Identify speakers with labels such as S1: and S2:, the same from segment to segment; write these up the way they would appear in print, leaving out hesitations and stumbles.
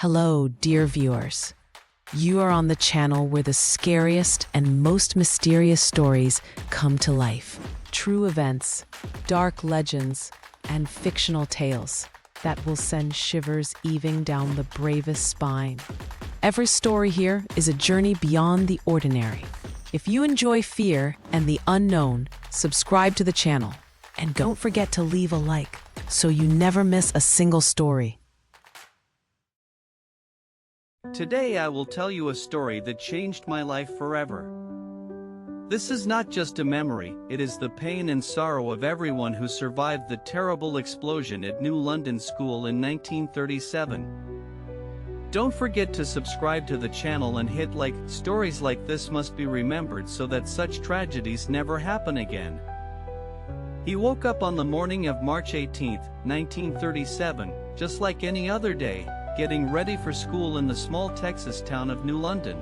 S1: Hello, dear viewers. You are on the channel where the scariest and most mysterious stories come to life. True events, dark legends, and fictional tales that will send shivers even down the bravest spine. Every story here is a journey beyond the ordinary. If you enjoy fear and the unknown, subscribe to the channel. And don't forget to leave a like so you never miss a single story.
S2: Today I will tell you a story that changed my life forever. This is not just a memory, it is the pain and sorrow of everyone who survived the terrible explosion at New London School in 1937. Don't forget to subscribe to the channel and hit like. Stories like this must be remembered so that such tragedies never happen again. He woke up on the morning of March 18, 1937, just like any other day, getting ready for school in the small Texas town of New London.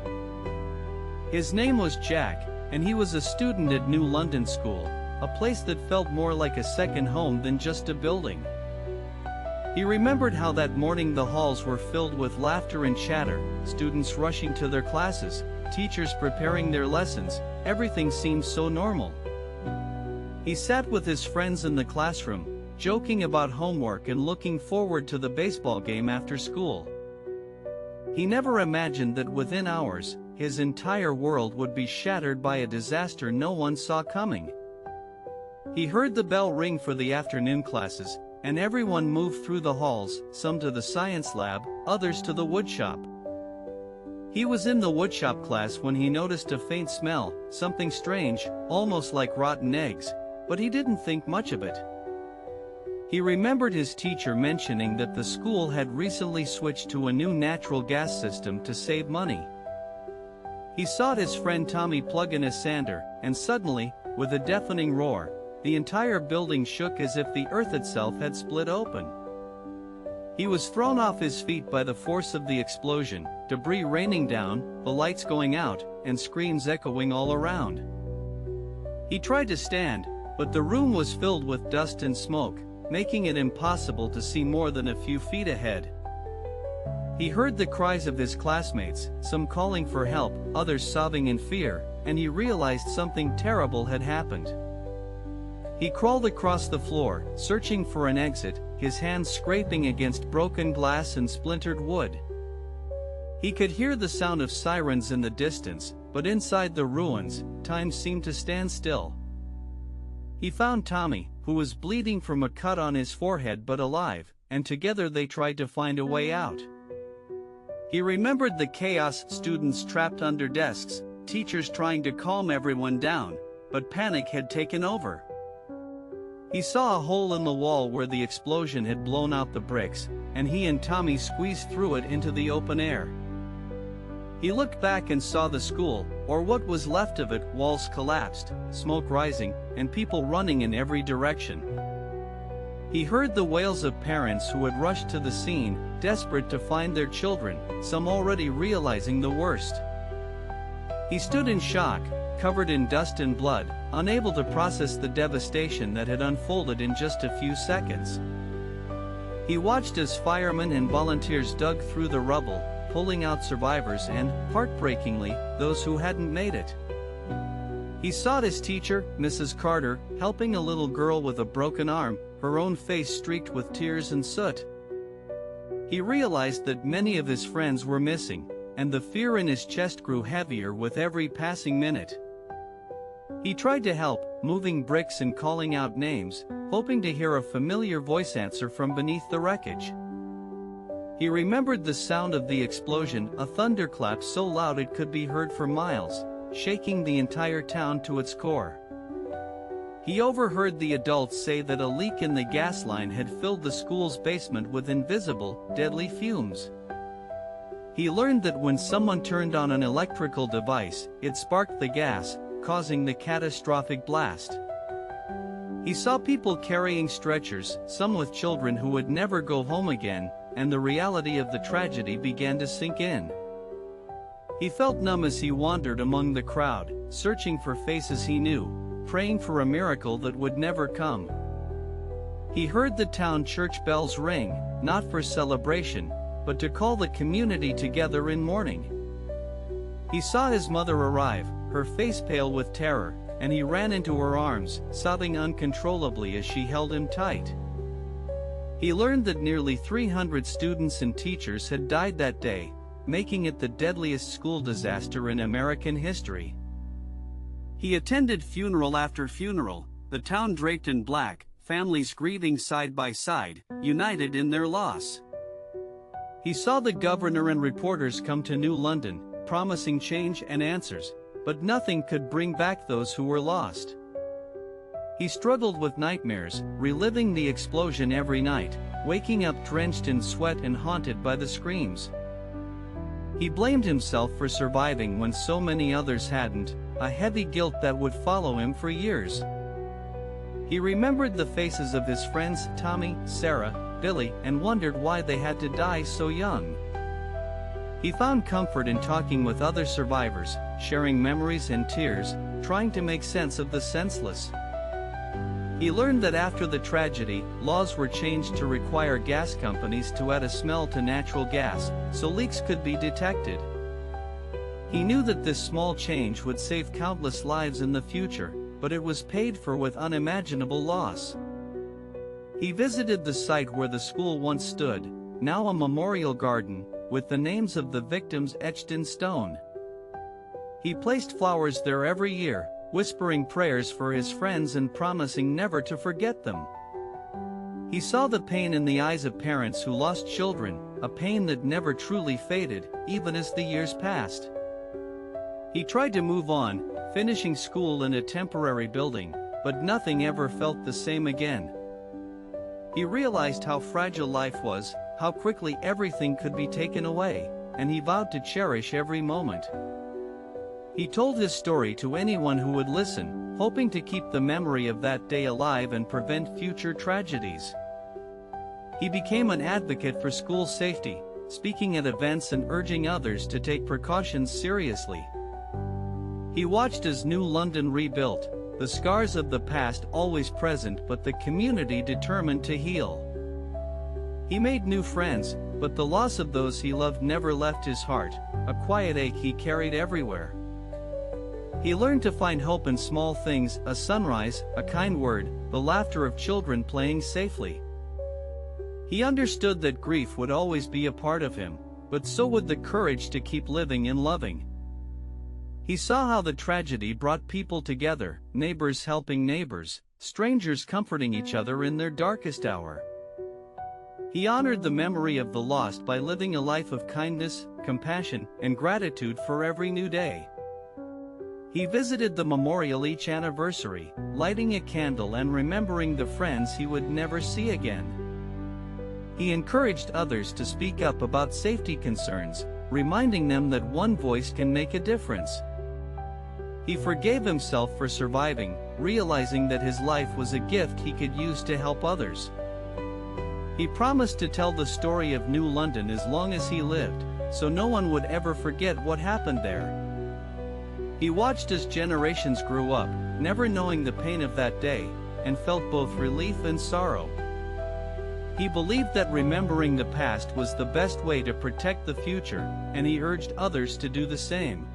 S2: His name was Jack, and he was a student at New London School, a place that felt more like a second home than just a building. He remembered how that morning the halls were filled with laughter and chatter, students rushing to their classes, teachers preparing their lessons. Everything seemed so normal. He sat with his friends in the classroom, joking about homework and looking forward to the baseball game after school. He never imagined that within hours, his entire world would be shattered by a disaster no one saw coming. He heard the bell ring for the afternoon classes, and everyone moved through the halls, some to the science lab, others to the woodshop. He was in the woodshop class when he noticed a faint smell, something strange, almost like rotten eggs, but he didn't think much of it. He remembered his teacher mentioning that the school had recently switched to a new natural gas system to save money. He saw his friend Tommy plug in a sander, and suddenly, with a deafening roar, the entire building shook as if the earth itself had split open. He was thrown off his feet by the force of the explosion, debris raining down, the lights going out, and screams echoing all around. He tried to stand, but the room was filled with dust and smoke, making it impossible to see more than a few feet ahead. He heard the cries of his classmates, some calling for help, others sobbing in fear, and he realized something terrible had happened. He crawled across the floor, searching for an exit, his hands scraping against broken glass and splintered wood. He could hear the sound of sirens in the distance, but inside the ruins, time seemed to stand still. He found Tommy, who was bleeding from a cut on his forehead but alive, and together they tried to find a way out. He remembered the chaos, students trapped under desks, teachers trying to calm everyone down, but panic had taken over. He saw a hole in the wall where the explosion had blown out the bricks, and he and Tommy squeezed through it into the open air. He looked back and saw the school, or what was left of it, walls collapsed, smoke rising, and people running in every direction. He heard the wails of parents who had rushed to the scene, desperate to find their children, some already realizing the worst. He stood in shock, covered in dust and blood, unable to process the devastation that had unfolded in just a few seconds. He watched as firemen and volunteers dug through the rubble, pulling out survivors and, heartbreakingly, those who hadn't made it. He saw his teacher, Mrs. Carter, helping a little girl with a broken arm, her own face streaked with tears and soot. He realized that many of his friends were missing, and the fear in his chest grew heavier with every passing minute. He tried to help, moving bricks and calling out names, hoping to hear a familiar voice answer from beneath the wreckage. He remembered the sound of the explosion, a thunderclap so loud it could be heard for miles, shaking the entire town to its core. He overheard the adults say that a leak in the gas line had filled the school's basement with invisible, deadly fumes. He learned that when someone turned on an electrical device, it sparked the gas, causing the catastrophic blast. He saw people carrying stretchers, some with children who would never go home again, and the reality of the tragedy began to sink in. He felt numb as he wandered among the crowd, searching for faces he knew, praying for a miracle that would never come. He heard the town church bells ring, not for celebration, but to call the community together in mourning. He saw his mother arrive, her face pale with terror, and he ran into her arms, sobbing uncontrollably as she held him tight. He learned that nearly 300 students and teachers had died that day, making it the deadliest school disaster in American history. He attended funeral after funeral, the town draped in black, families grieving side by side, united in their loss. He saw the governor and reporters come to New London, promising change and answers, but nothing could bring back those who were lost. He struggled with nightmares, reliving the explosion every night, waking up drenched in sweat and haunted by the screams. He blamed himself for surviving when so many others hadn't, a heavy guilt that would follow him for years. He remembered the faces of his friends Tommy, Sarah, Billy, and wondered why they had to die so young. He found comfort in talking with other survivors, sharing memories and tears, trying to make sense of the senseless. He learned that after the tragedy, laws were changed to require gas companies to add a smell to natural gas, so leaks could be detected. He knew that this small change would save countless lives in the future, but it was paid for with unimaginable loss. He visited the site where the school once stood, now a memorial garden, with the names of the victims etched in stone. He placed flowers there every year, whispering prayers for his friends and promising never to forget them. He saw the pain in the eyes of parents who lost children, a pain that never truly faded, even as the years passed. He tried to move on, finishing school in a temporary building, but nothing ever felt the same again. He realized how fragile life was, how quickly everything could be taken away, and he vowed to cherish every moment. He told his story to anyone who would listen, hoping to keep the memory of that day alive and prevent future tragedies. He became an advocate for school safety, speaking at events and urging others to take precautions seriously. He watched as New London rebuilt, the scars of the past always present but the community determined to heal. He made new friends, but the loss of those he loved never left his heart, a quiet ache he carried everywhere. He learned to find hope in small things, a sunrise, a kind word, the laughter of children playing safely. He understood that grief would always be a part of him, but so would the courage to keep living and loving. He saw how the tragedy brought people together, neighbors helping neighbors, strangers comforting each other in their darkest hour. He honored the memory of the lost by living a life of kindness, compassion, and gratitude for every new day. He visited the memorial each anniversary, lighting a candle and remembering the friends he would never see again. He encouraged others to speak up about safety concerns, reminding them that one voice can make a difference. He forgave himself for surviving, realizing that his life was a gift he could use to help others. He promised to tell the story of New London as long as he lived, so no one would ever forget what happened there. He watched as generations grew up, never knowing the pain of that day, and felt both relief and sorrow. He believed that remembering the past was the best way to protect the future, and he urged others to do the same.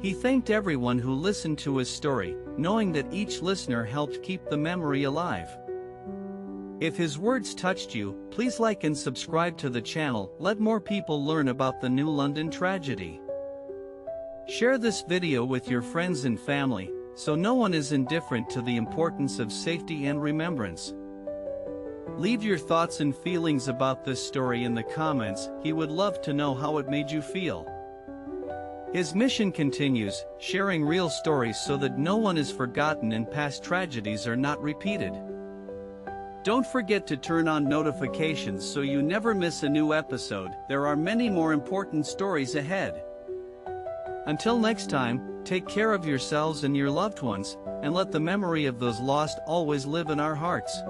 S2: He thanked everyone who listened to his story, knowing that each listener helped keep the memory alive. If his words touched you, please like and subscribe to the channel. Let more people learn about the New London tragedy. Share this video with your friends and family, so no one is indifferent to the importance of safety and remembrance. Leave your thoughts and feelings about this story in the comments. He would love to know how it made you feel. His mission continues, sharing real stories so that no one is forgotten and past tragedies are not repeated. Don't forget to turn on notifications so you never miss a new episode. There are many more important stories ahead. Until next time, take care of yourselves and your loved ones, and let the memory of those lost always live in our hearts.